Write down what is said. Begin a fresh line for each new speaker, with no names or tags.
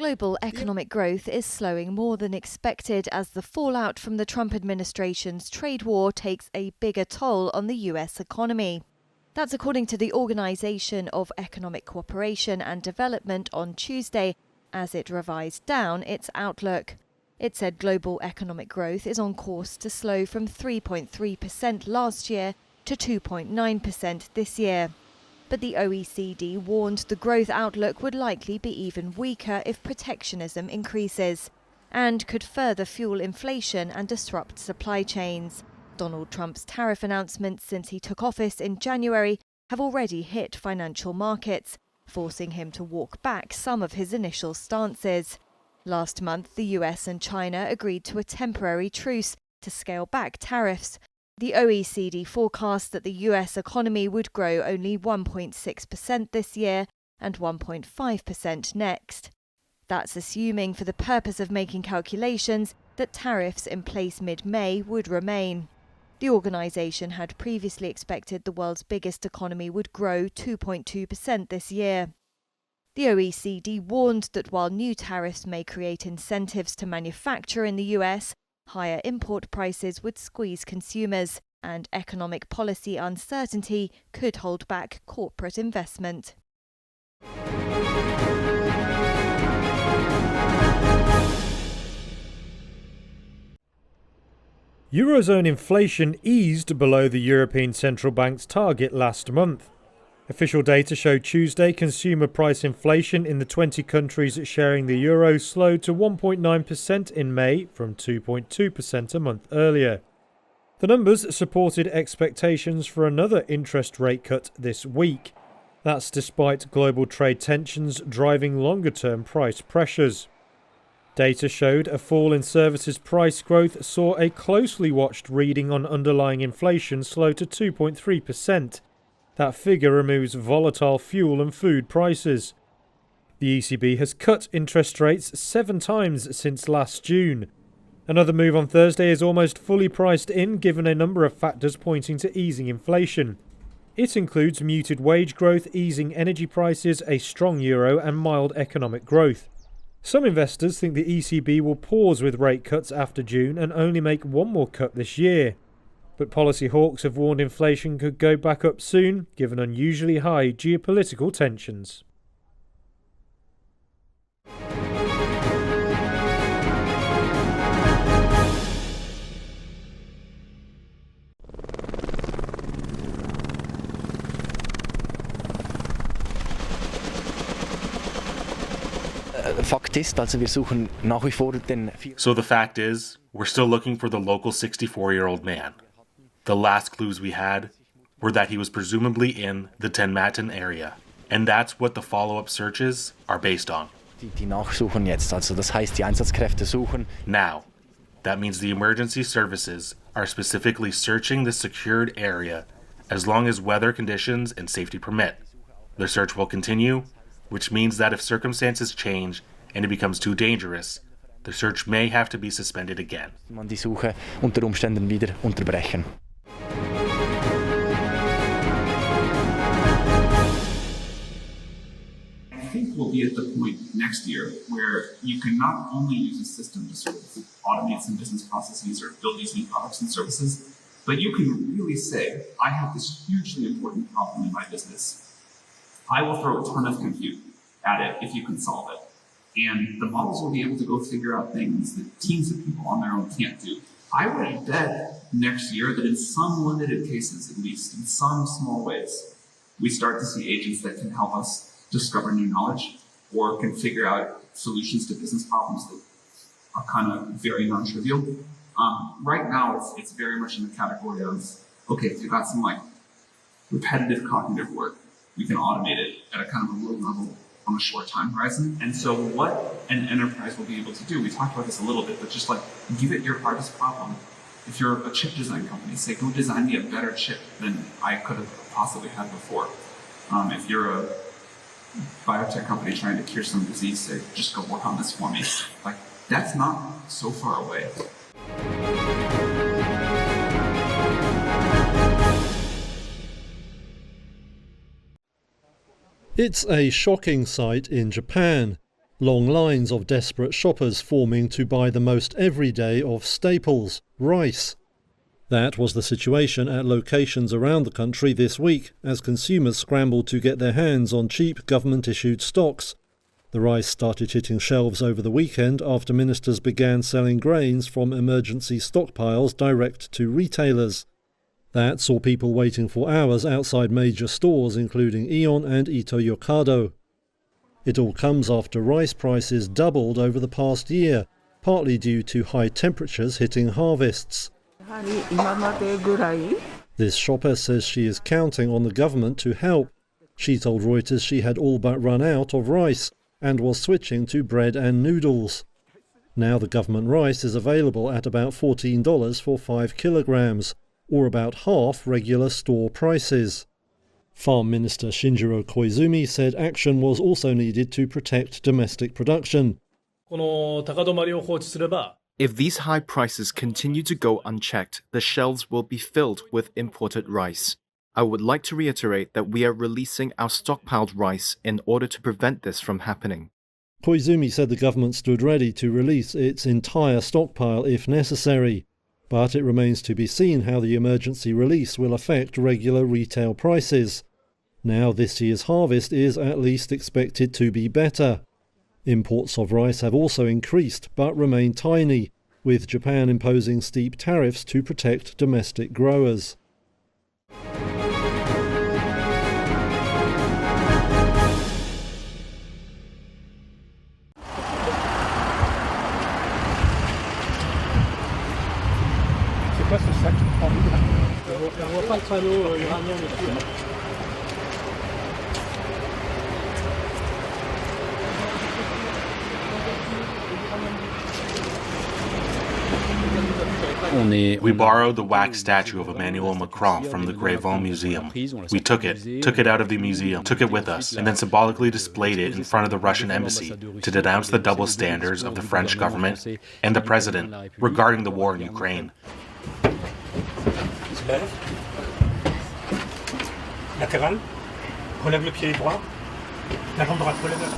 Global economic growth is slowing more than expected as the fallout from the Trump administration's trade war takes a bigger toll on the US economy. That's according to the Organization of Economic Cooperation and Development on Tuesday, as it revised down its outlook. It said global economic growth is on course to slow from 3.3% last year to 2.9% this year. But the OECD warned the growth outlook would likely be even weaker if protectionism increases, and could further fuel inflation and disrupt supply chains. Donald Trump's tariff announcements since he took office in January have already hit financial markets, forcing him to walk back some of his initial stances. Last month, the US and China agreed to a temporary truce to scale back tariffs. The OECD forecast that the US economy would grow only 1.6% this year and 1.5% next. That's assuming, for the purpose of making calculations, that tariffs in place mid-May would remain. The organisation had previously expected the world's biggest economy would grow 2.2% this year. The OECD warned that while new tariffs may create incentives to manufacture in the US, higher import prices would squeeze consumers, and economic policy uncertainty could hold back corporate investment.
Eurozone inflation eased below the European Central Bank's target last month. Official data showed Tuesday consumer price inflation in the 20 countries sharing the euro slowed to 1.9% in May from 2.2% a month earlier. The numbers supported expectations for another interest rate cut this week. That's despite global trade tensions driving longer-term price pressures. Data showed a fall in services price growth saw a closely watched reading on underlying inflation slow to 2.3%. That figure removes volatile fuel and food prices. The ECB has cut interest rates 7 times since last June. Another move on Thursday is almost fully priced in, given a number of factors pointing to easing inflation. It includes muted wage growth, easing energy prices, a strong euro and mild economic growth. Some investors think the ECB will pause with rate cuts after June and only make one more cut this year. But policy hawks have warned inflation could go back up soon, given unusually high geopolitical tensions.
So the fact is, we're still looking for the local 64-year-old man. The last clues we had were that he was presumably in the Tenmatan area, and that's what the follow-up searches are based on. Now, that means the emergency services are specifically searching the secured area as long as weather conditions and safety permit. The search will continue, which means that if circumstances change and it becomes too dangerous, the search may have to be suspended again.
I think we'll be at the point next year where you can not only use a system to sort of automate some business processes or build these new products and services, but you can really say, I have this hugely important problem in my business. I will throw a ton of compute at it if you can solve it. And the models will be able to go figure out things that teams of people on their own can't do. I would bet next year that in some limited cases, at least, in some small ways, we start to see agents that can help us discover new knowledge or can figure out solutions to business problems that are kind of very non-trivial. Right now, it's very much in the category of, okay, if you've got some like repetitive cognitive work, we can automate it at a kind of a low level on a short time horizon. And so what an enterprise will be able to do, we talked about this a little bit, but just like give it your hardest problem. If you're a chip design company, say, go design me a better chip than I could have possibly had before. If you're a biotech company trying to cure some disease, say, just go work on this for me. Like, that's not so far away.
It's a shocking sight in Japan. Long lines of desperate shoppers forming to buy the most everyday of staples, rice. That was the situation at locations around the country this week as consumers scrambled to get their hands on cheap government-issued stocks. The rice started hitting shelves over the weekend after ministers began selling grains from emergency stockpiles direct to retailers. That saw people waiting for hours outside major stores including Aeon and Ito Yokado. It all comes after rice prices doubled over the past year, partly due to high temperatures hitting harvests. This shopper says she is counting on the government to help. She told Reuters she had all but run out of rice and was switching to bread and noodles. Now the government rice is available at about $14 for 5 kilograms, or about half regular store prices. Farm Minister Shinjiro Koizumi said action was also needed to protect domestic production.
If these high prices continue to go unchecked, the shelves will be filled with imported rice. I would like to reiterate that we are releasing our stockpiled rice in order to prevent this from happening.
Koizumi said the government stood ready to release its entire stockpile if necessary, but it remains to be seen how the emergency release will affect regular retail prices. Now this year's harvest is at least expected to be better. Imports of rice have also increased but remain tiny, with Japan imposing steep tariffs to protect domestic growers.
We borrowed the wax statue of Emmanuel Macron from the Grevon Museum. We took it out of the museum, took it with us, and then symbolically displayed it in front of the Russian embassy to denounce the double standards of the French government and the president regarding the war in Ukraine.
Latéral, relève le pied droit, la jambe droite, relève.